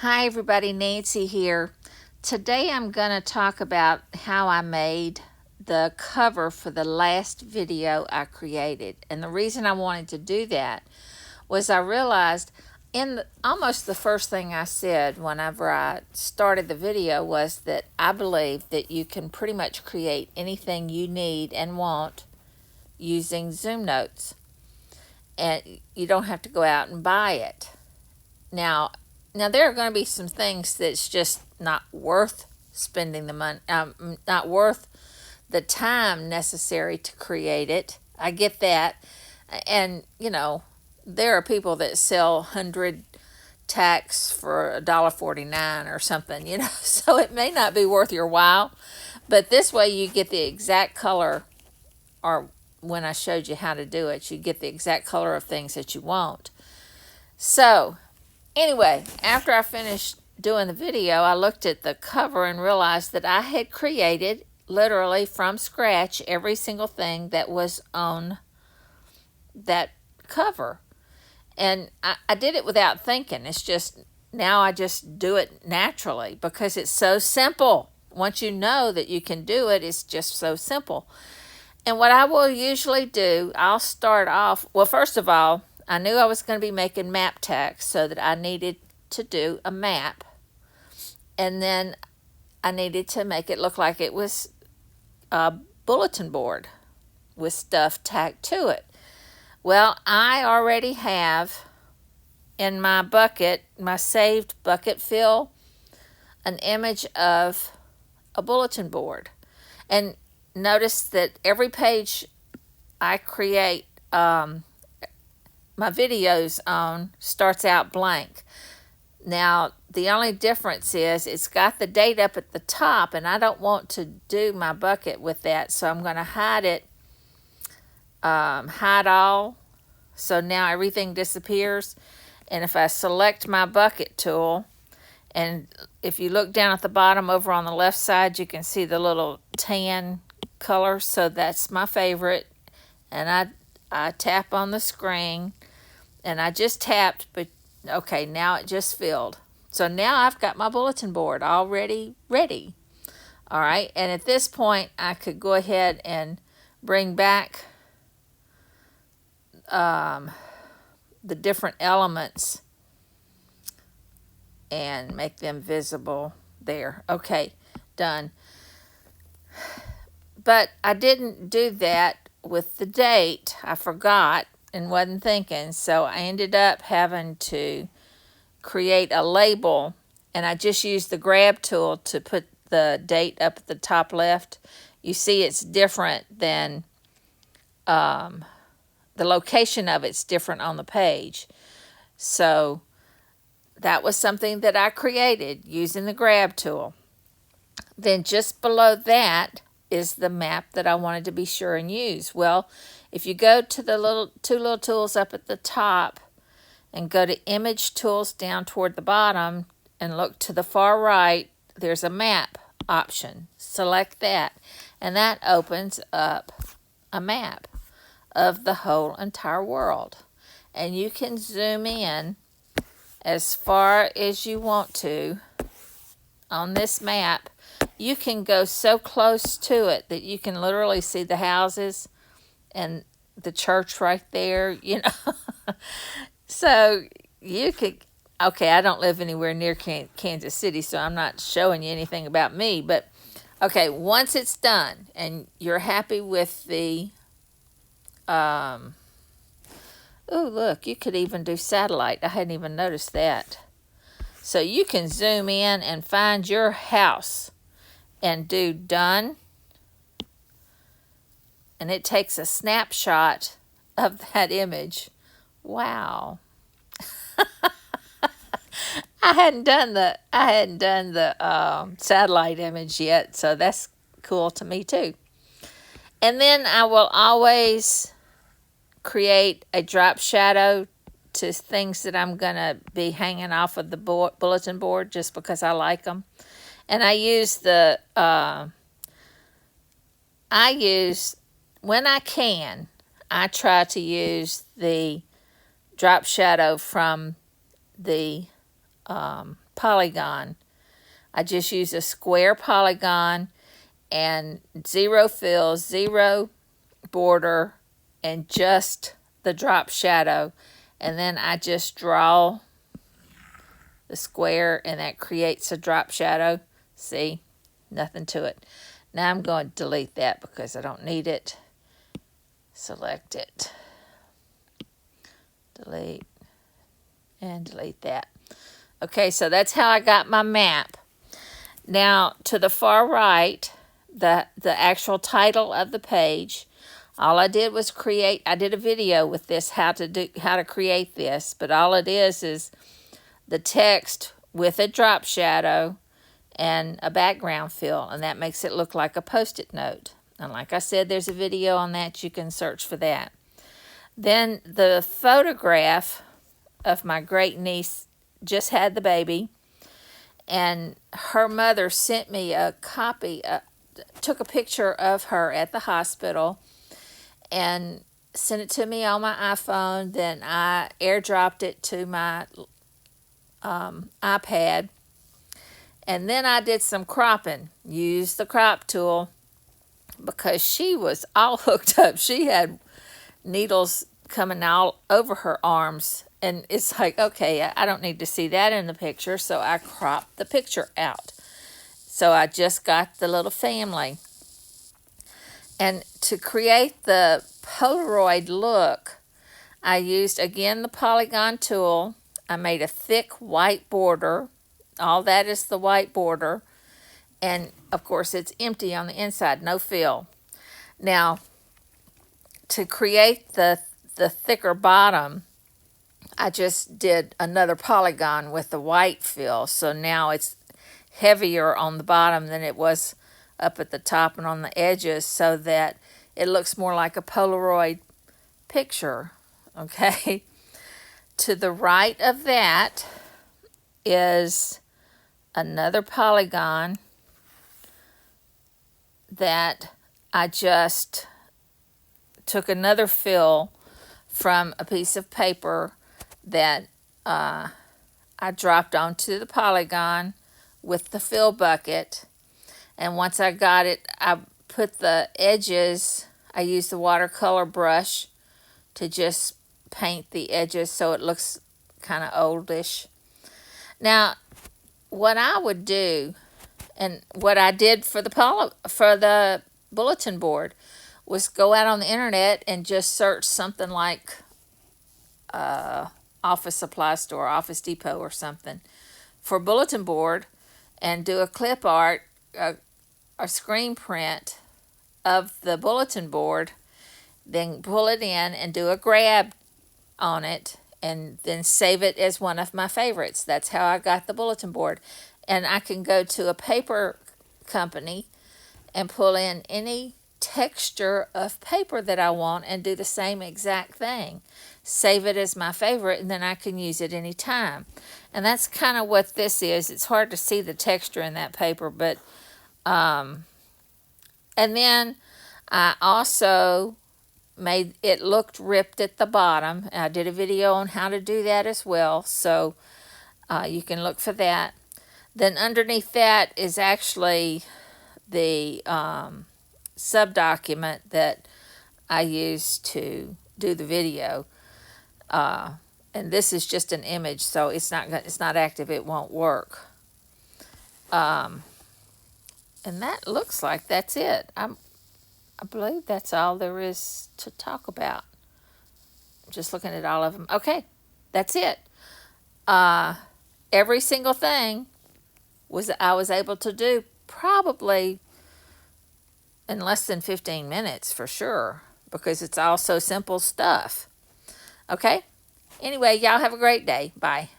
Hi everybody, Nancy here. Today I'm going to talk about how I made the cover for the last video I created. And the reason I wanted to do that was I realized almost the first thing I said whenever I started the video was that I believe that you can pretty much create anything you need and want using ZoomNotes. And you don't have to go out and buy it. Now, now there are going to be some things that's just not worth spending the money, not worth the time necessary to create it. I get that, and there are people that sell 100 tacks for $1.49 or something. So it may not be worth your while, but this way you get the exact color, or when I showed you how to do it, you get the exact color of things that you want. So anyway, after I finished doing the video, I looked at the cover and realized that I had created literally from scratch every single thing that was on that cover. And I did it without thinking. It's just, now I just do it naturally because it's so simple. Once you know that you can do it, it's just so simple. And what I will usually do, I'll start off, well, first of all, I knew I was going to be making map text, so that I needed to do a map. And then I needed to make it look like it was a bulletin board with stuff tacked to it. Well, I already have in my bucket, my saved bucket fill, an image of a bulletin board. And notice that every page I create my videos on starts out blank. Now, the only difference is it's got the date up at the top, and I don't want to do my bucket with that, so I'm going to hide it, hide all, so now everything disappears. And if I select my bucket tool, and if you look down at the bottom over on the left side, you can see the little tan color, so that's my favorite. And I tap on the screen, and I just tapped, but okay, now it just filled. So now I've got my bulletin board already ready. All right, and at this point, I could go ahead and bring back the different elements and make them visible there. Okay, done. But I didn't do that with the date. I forgot and wasn't thinking, so I ended up having to create a label, and I just used the grab tool to put the date up at the top left. You see it's different than the location of it's different on the page. So that was something that I created using the grab tool. Then just below that is the map that I wanted to be sure and use. Well, if you go to the two little tools up at the top and go to image tools down toward the bottom and look to the far right, there's a map option. Select that, and that opens up a map of the whole entire world. And you can zoom in as far as you want to on this map. You can go so close to it that you can literally see the houses and the church right there, So you could, okay, I don't live anywhere near Kansas City, so I'm not showing you anything about me. But, okay, once it's done and you're happy with the, oh, look, you could even do satellite. I hadn't even noticed that. So you can zoom in and find your house and do done. And it takes a snapshot of that image. Wow. I hadn't done the satellite image yet, so that's cool to me too. And then I will always create a drop shadow to things that I'm going to be hanging off of the bulletin board just because I like them. And I use when I can, I try to use the drop shadow from the polygon. I just use a square polygon and 0 fill, 0 border, and just the drop shadow. And then I just draw the square and that creates a drop shadow. See? Nothing to it. Now I'm going to delete that because I don't need it. Select it. Delete. And delete that. Okay, so that's how I got my map. Now, to the far right, the actual title of the page, all I did was I did a video with this, how to create this, but all it is the text with a drop shadow and a background fill, and that makes it look like a Post-it note. And like I said, there's a video on that. You can search for that. Then the photograph of my great niece just had the baby, and her mother sent me a copy, took a picture of her at the hospital and sent it to me on my iPhone. Then I airdropped it to my iPad. And then I did some cropping, used the crop tool, because she was all hooked up. She had needles coming all over her arms. And it's like, okay, I don't need to see that in the picture, so I cropped the picture out. So I just got the little family. And to create the Polaroid look, I used, again, the polygon tool. I made a thick white border. All that is the white border. And, of course, it's empty on the inside, no fill. Now, to create the thicker bottom, I just did another polygon with the white fill. So now it's heavier on the bottom than it was up at the top and on the edges, so that it looks more like a Polaroid picture. Okay? To the right of that is another polygon that I just took another fill from a piece of paper that I dropped onto the polygon with the fill bucket. And once I got it, I put the edges, I used the watercolor brush to just paint the edges so it looks kind of oldish. Now, what I would do, and what I did for the bulletin board, was go out on the internet and just search something like office supply store, Office Depot or something, for bulletin board, and do a clip art, a screen print of the bulletin board, then pull it in and do a grab on it, and then save it as one of my favorites. That's how I got the bulletin board. And I can go to a paper company and pull in any texture of paper that I want and do the same exact thing. Save it as my favorite, and then I can use it anytime. And that's kind of what this is. It's hard to see the texture in that paper, but and then I also made it looked ripped at the bottom. I did a video on how to do that as well, so you can look for that. Then underneath that is actually the subdocument that I used to do the video, and this is just an image, so it's not active. It won't work. And that looks like that's it. I believe that's all there is to talk about. Just looking at all of them. Okay, that's it. Every single thing I was able to do probably in less than 15 minutes for sure, because it's all so simple stuff. Okay? Anyway, y'all have a great day. Bye.